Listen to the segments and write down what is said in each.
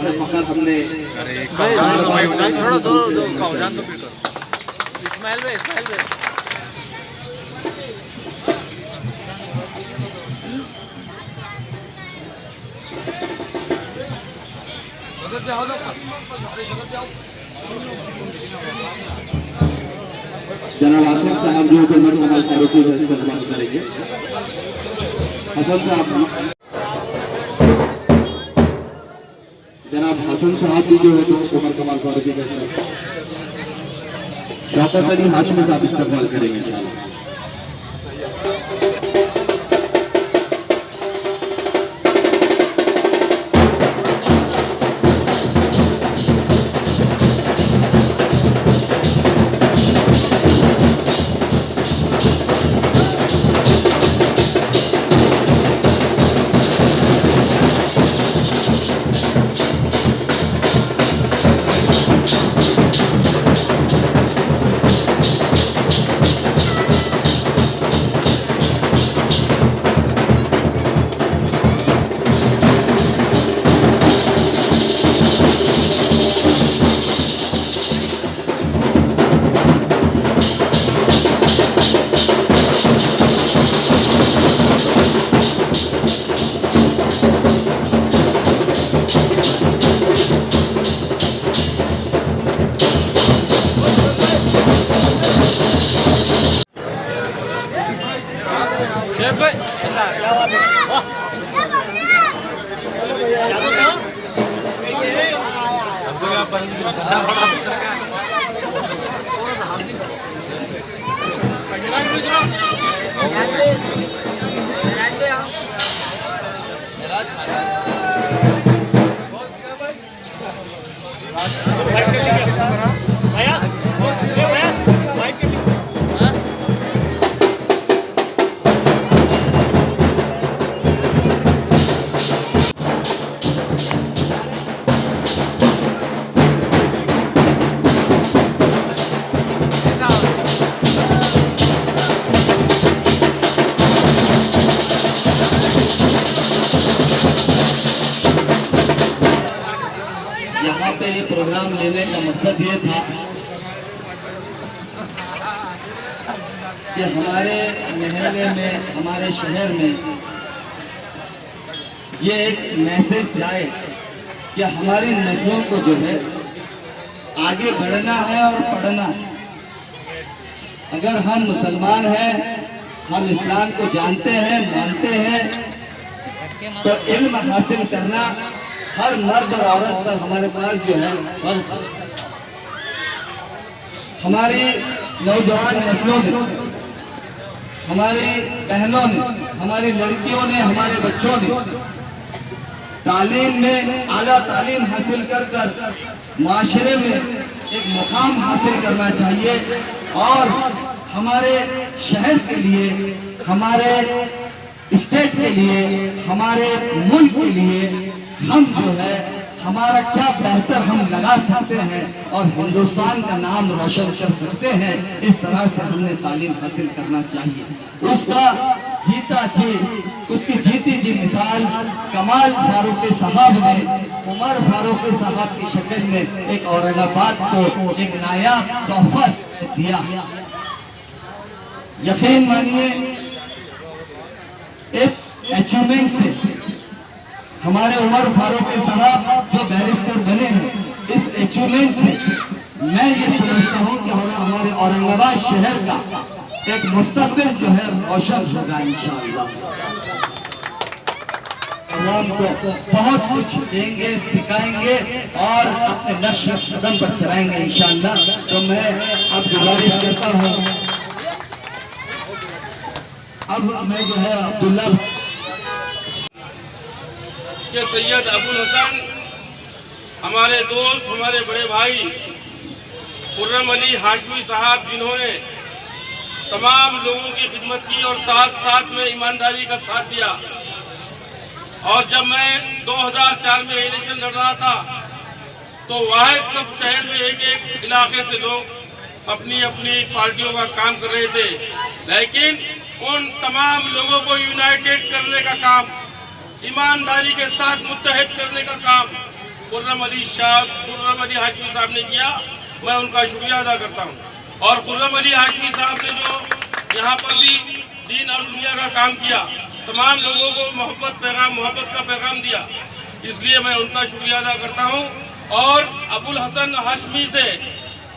से फखर हमने जनाब आसिफ साहब जो हुकूमत कमाल फारूकी का इस्तेमाल करेंगे। हसन साहब, जनाब हसन साहब भी जो है तो हुकूमत कमाल फारूकी का शौकत अली हाशमी साहब इस्तेमाल करेंगे इंशाल्लाह। प्रोग्राम लेने का मकसद ये था कि हमारे महल्ले में, हमारे शहर में ये एक मैसेज जाए कि हमारी नस्लों को जो है आगे बढ़ना है और पढ़ना है। अगर हम मुसलमान हैं, हम इस्लाम को जानते हैं, मानते हैं, तो इल्म हासिल करना हर मर्द और औरत पर हमारे पास जो है फर्ज है। हमारी नौजवान नस्लों ने, हमारी बहनों ने, हमारी लड़कियों ने, हमारे बच्चों ने तालीम में आला तालीम हासिल कर माशरे में एक मुकाम हासिल करना चाहिए और हमारे शहर के लिए, हमारे स्टेट के लिए, हमारे मुल्क के लिए हम जो है हमारा क्या बेहतर हम लगा सकते हैं और हिंदुस्तान का नाम रोशन कर सकते हैं, इस तरह से हमने तालीम हासिल करना चाहिए। उसका जीता जी, उसकी जीती जी मिसाल कमाल फारूकी साहब ने उमर फारूकी साहब की शक्ल में एक औरंगाबाद को एक नायाब तोहफा दिया। यकीन मानिए इस अचीवमेंट से हमारे उमर फारूकी साहब जो बैरिस्टर बने हैं, इस अचीवमेंट से मैं ये समझता हूँ कि हमारे औरंगाबाद शहर का एक मुस्तकबिल जो है रोशन होगा इंशाअल्लाह। को बहुत कुछ देंगे, सिखाएंगे और अपने नक्शे कदम पर चलाएंगे इंशाअल्लाह। तो मैं अब गुजारिश करता हूँ, अब मैं जो है अब्दुल्ला के सैयद अबुल हसन, हमारे दोस्त, हमारे बड़े भाई खुर्रम अली हाशमी साहब, जिन्होंने तमाम लोगों की खिदमत की और साथ साथ में ईमानदारी का साथ दिया। और जब मैं 2004 में इलेक्शन लड़ रहा था तो वाहिद सब शहर में एक एक इलाके से लोग अपनी अपनी पार्टियों का काम कर रहे थे, लेकिन उन तमाम लोगों को यूनाइटेड करने का काम, ईमानदारी के साथ मुत्तहिद करने का काम खुर्रम अली हाशमी साहब ने किया, मैं उनका शुक्रिया अदा करता हूँ। और खुर्रम अली हाशमी साहब ने जो यहाँ पर भी दीन और दुनिया का काम किया, तमाम लोगों को मोहब्बत का पैगाम दिया, इसलिए मैं उनका शुक्रिया अदा करता हूँ। और अबुल हसन हाशमी से,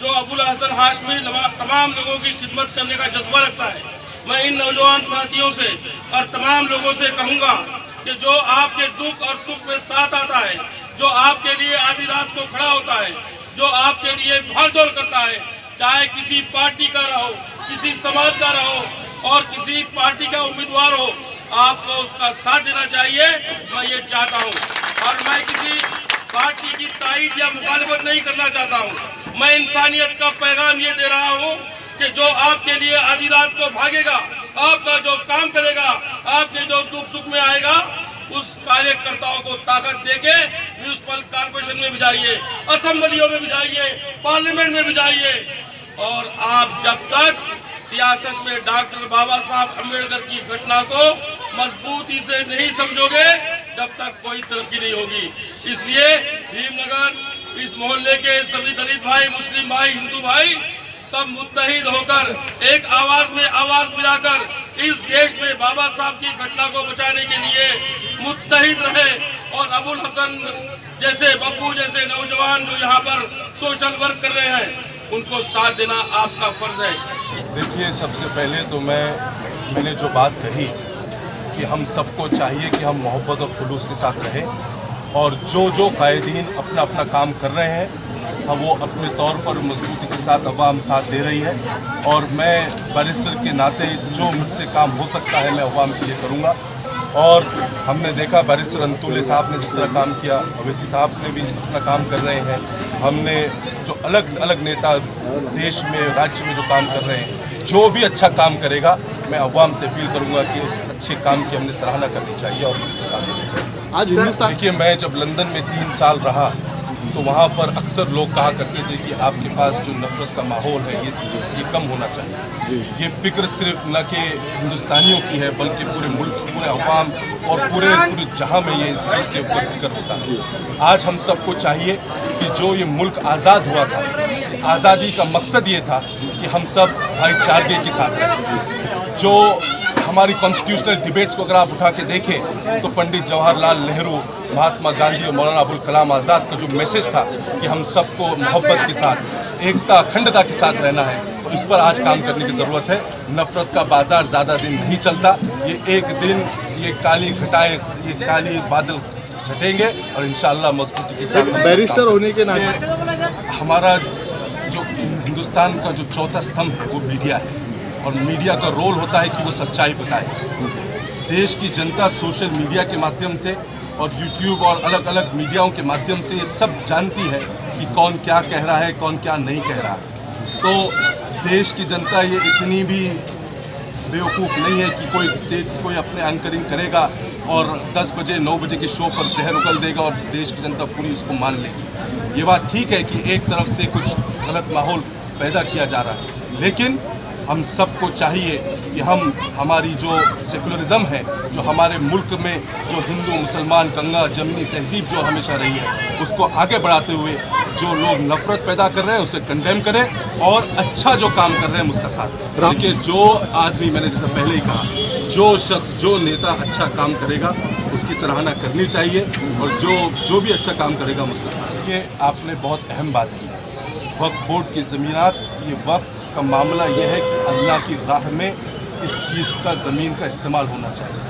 जो अबुल हसन हाशमी तमाम लोगों की खिदमत करने का जज्बा रखता है, मैं इन नौजवान साथियों से और तमाम लोगों से कहूँगा कि जो आपके दुख और सुख में साथ आता है, जो आपके लिए आधी रात को खड़ा होता है, जो आपके लिए भागदौड़ करता है, चाहे किसी पार्टी का रहो, किसी समाज का रहो और किसी पार्टी का उम्मीदवार हो, आपको उसका साथ देना चाहिए। मैं ये चाहता हूँ और मैं किसी पार्टी की तायीद या मुखालिफत नहीं करना चाहता हूँ। मैं इंसानियत का पैगाम ये दे रहा हूँ कि जो आपके लिए आधी रात को भागेगा, आपका जो काम करेगा, आपके जो दुख सुख में आएगा, उस कार्यकर्ताओं को ताकत देके म्यूनिसिपल कॉर्पोरेशन में भी जाइए, असेंबलियों में भी जाइए, पार्लियामेंट में भी जाइए। और आप जब तक सियासत में डॉक्टर बाबा साहब अम्बेडकर की घटना को मजबूती से नहीं समझोगे, जब तक कोई तरक्की नहीं होगी। इसलिए भीमनगर इस मोहल्ले के सभी दलित भाई, मुस्लिम भाई, हिंदू भाई सब मुत्तहिद होकर एक आवाज में आवाज मिलाकर इस देश में बाबा साहब की घटना को बचाने के लिए मुत्तहिद रहे। और अबुल हसन जैसे, बब्बू जैसे नौजवान जो यहाँ पर सोशल वर्क कर रहे हैं, उनको साथ देना आपका फर्ज है। देखिए, सबसे पहले तो मैंने जो बात कही कि हम सबको चाहिए कि हम मोहब्बत और खुलूस के साथ रहें और जो कायदीन अपना अपना काम कर रहे हैं, हम वो अपने तौर पर मजबूती के साथ अवाम साथ दे रही है। और मैं बैरिस्टर के नाते जो मुझसे काम हो सकता है मैं अवाम के लिए करूँगा। और हमने देखा बैरिस्टर अंतुले साहब ने जिस तरह काम किया, अवैसी साहब ने भी अपना काम कर रहे हैं। हमने जो अलग अलग नेता देश में, राज्य में जो काम कर रहे हैं, जो भी अच्छा काम करेगा, मैं अवाम से अपील करूंगा कि उस अच्छे काम की हमने सराहना करनी चाहिए और उसके साथ देनी चाहिए। आज हिंदुस्तान, देखिए, मैं जब लंदन में 3 साल रहा तो वहाँ पर अक्सर लोग कहा करते थे कि आपके पास जो नफरत का माहौल है ये कम होना चाहिए। ये फिक्र सिर्फ न कि हिंदुस्तानियों की है, बल्कि पूरे मुल्क, पूरे अवाम और पूरे जहां में ये इस चीज़ के ऊपर जिक्र होता है। आज हम सबको चाहिए कि जो ये मुल्क आज़ाद हुआ था, आज़ादी का मकसद ये था कि हम सब भाईचारे के साथ रहें। जो हमारी कॉन्स्टिट्यूशनल डिबेट्स को अगर आप उठा के देखें तो पंडित जवाहरलाल नेहरू, महात्मा गांधी और मौलाना अबुल कलाम आज़ाद का जो मैसेज था कि हम सबको मोहब्बत के साथ, एकता, अखंडता के साथ रहना है, तो इस पर आज काम करने की ज़रूरत है। नफ़रत का बाजार ज़्यादा दिन नहीं चलता। ये एक दिन ये काली घटाएं, ये काली बादल छटेंगे और इंशाअल्लाह मजबूती के साथ बैरिस्टर होने के नाते हमारा जो हिंदुस्तान का जो चौथा स्तंभ है वो मीडिया है और मीडिया का रोल होता है कि वो सच्चाई बताए। देश की जनता सोशल मीडिया के माध्यम से और यूट्यूब और अलग अलग मीडियाओं के माध्यम से ये सब जानती है कि कौन क्या कह रहा है, कौन क्या नहीं कह रहा। तो देश की जनता ये इतनी भी बेवकूफ़ नहीं है कि कोई अपने एंकरिंग करेगा और 10 बजे 9 बजे के शो पर जहर उगल देगा और देश की जनता पूरी उसको मान लेगी। ये बात ठीक है कि एक तरफ से कुछ गलत माहौल पैदा किया जा रहा है, लेकिन हम सबको चाहिए कि हमारी जो सेकुलरिज्म है, जो हमारे मुल्क में जो हिंदू मुसलमान गंगा जमनी तहजीब जो हमेशा रही है, उसको आगे बढ़ाते हुए जो लोग नफरत पैदा कर रहे हैं उसे कंडेम करें और अच्छा जो काम कर रहे हैं उसका साथ दें। देखिए, जो आदमी, मैंने जैसे पहले ही कहा, जो शख्स, जो नेता अच्छा काम करेगा उसकी सराहना करनी चाहिए और जो भी अच्छा काम करेगा उसका साथ। ये आपने बहुत अहम बात की, वक्फ बोर्ड की ज़मीनात, ये वक्फ का मामला यह है कि अल्लाह की राह में इस चीज़ का ज़मीन का इस्तेमाल होना चाहिए।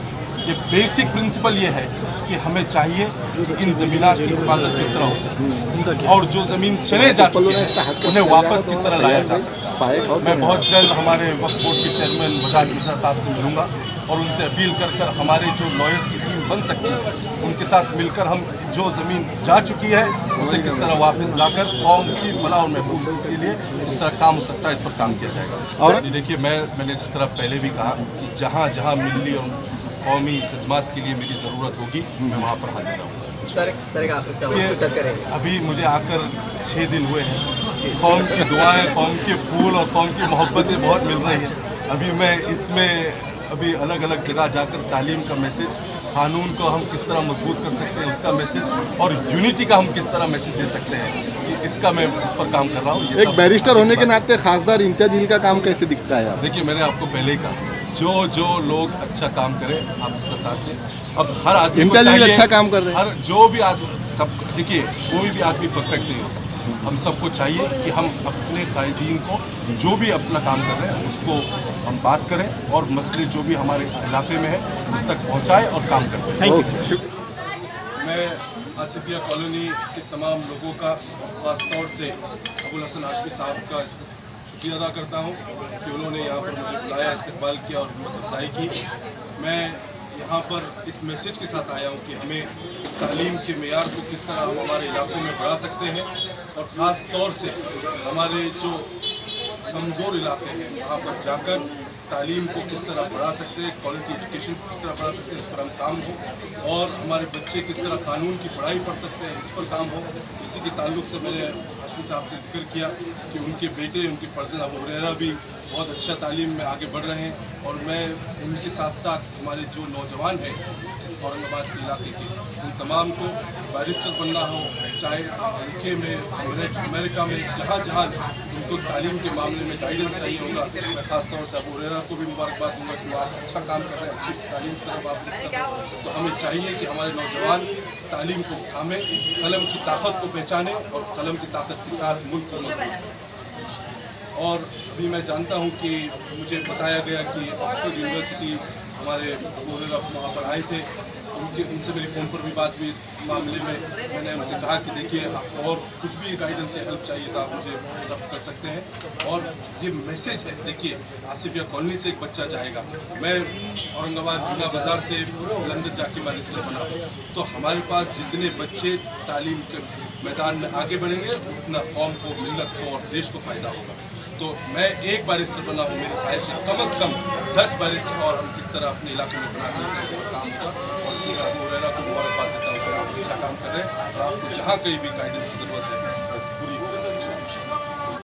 ये बेसिक प्रिंसिपल ये है कि हमें चाहिए कि इन ज़मीनात की हिफाजत किस तरह हो सके और जो ज़मीन चले जा चुके हैं उन्हें वापस किस तरह लाया जा सकता है। मैं बहुत जल्द हमारे वक्फ बोर्ड के चेयरमैन वजाद मिर्ज़ा साहब से मिलूँगा और उनसे अपील कर हमारे जो लॉयर्स की टीम बन सकती है उनके साथ मिलकर हम जो ज़मीन जा चुकी है उसे किस तरह वापस लाकर कौम की फलाह और महफूज के लिए किस तरह काम हो सकता है, इस पर काम किया जाएगा। और देखिए, मैंने जिस तरह पहले भी कहा कि जहाँ जहाँ मिली और कौमी खिदमत के लिए मेरी ज़रूरत होगी मैं वहाँ पर हाजिर रहूँगा। अभी मुझे आकर 6 दिन हुए हैं। कौम की दुआएं, कौम के फूल और कौम की मोहब्बतें बहुत मिल रही हैं। अभी मैं इसमें अलग अलग जगह जाकर तालीम का मैसेज कानून को हम किस तरह मजबूत कर सकते हैं उसका मैसेज, और यूनिटी का हम किस तरह मैसेज दे सकते हैं कि इसका मैं इस पर काम कर रहा हूँ। एक बैरिस्टर होने के नाते खासदार इम्तियाज जलील का काम कैसे दिखता है? देखिए, मैंने आपको पहले ही कहा, जो लोग अच्छा काम करें आप उसका साथ दें। अब हर आदमी को इम्तियाज जलील चाहिए, अच्छा काम कर रहे हैं। हर जो भी आदमी, सब देखिए, कोई भी आदमी परफेक्ट नहीं होता। हम सबको चाहिए कि हम अपने कायदीन को जो भी अपना काम कर रहे हैं उसको हम बात करें और मसले जो भी हमारे इलाके में है उस तक पहुंचाएं और काम करें। मैं आसिफिया कॉलोनी के तमाम लोगों का, ख़ास तौर से अबुल हसन हाशमी साहब का शुक्रिया अदा करता हूं कि उन्होंने यहाँ पर मुझे बुलाया, इस्तकबाल किया और हिम्मत अफजाई की। मैं यहाँ पर इस मैसेज के साथ आया हूँ कि हमें तालीम के मेयार को किस तरह हम हमारे इलाकों में बढ़ा सकते हैं, और ख़ास तौर से हमारे जो कमज़ोर इलाके हैं वहाँ पर जाकर तालीम को किस तरह बढ़ा सकते हैं, क्वालिटी एजुकेशन को किस तरह बढ़ा सकते हैं, इस पर हम काम हो, और हमारे बच्चे किस तरह कानून की पढ़ाई पढ़ सकते हैं, इस पर काम हो। इसी के ताल्लुक से मैंने हाशमी साहब से जिक्र किया कि उनके बेटे, उनके फर्जंद अबू हुरैरा भी बहुत अच्छा तालीम में आगे बढ़ रहे हैं, और मैं उनके साथ साथ हमारे जो नौजवान हैं इस औरंगाबाद के इलाके के, उन तमाम को बैरिस्टर बनना हो, चाहे यूके में, अमेरिका में, जहाँ जहाँ उनको तालीम के मामले में गाइडेंस चाहिए होगा, मैं ख़ास तौर से अबू हुरैरा को भी मुबारकबाद दूंगा कि आप अच्छा काम कर रहे हैं, अच्छी तालीम की तरफ आप लिखते हैं। तो हमें चाहिए कि हमारे नौजवान तालीम को थामें, कलम की ताकत को पहचानें और कलम की ताकत के साथ मुल्क को मजबूत करें। और अभी मैं जानता हूँ कि मुझे बताया गया कि ऑक्सफोर्ड यूनिवर्सिटी हमारे अबू हुरैरा वहाँ पर आए थे, उनसे मेरी फ़ोन पर भी बात हुई इस मामले में। मैंने उनसे कहा कि देखिए, और कुछ भी गाइडेंस या हेल्प चाहिए तो आप मुझे रब्त कर सकते हैं। और ये मैसेज है, देखिए, आसिफिया कॉलोनी से एक बच्चा जाएगा, मैं औरंगाबाद जूना बाज़ार से लंदन जाके बैरिस्टर बना, तो हमारे पास जितने बच्चे तालीम के मैदान में आगे बढ़ेंगे उतना कौम को, मिल्लत को और देश को फ़ायदा होगा। तो मैं एक बैरिस्टर बना हूँ, मेरी ख्वाहिश है कम से कम 10 बैरिस्टर और हम किस तरह अपने इलाके में बना सकते हैं, इस पर काम होगा। और इसमें अबू हुरैरा को मुबारकबाद देता हूँ कि आप अच्छा काम कर रहे हैं, और आपको जहाँ कहीं भी गाइडेंस की ज़रूरत है बस पूरी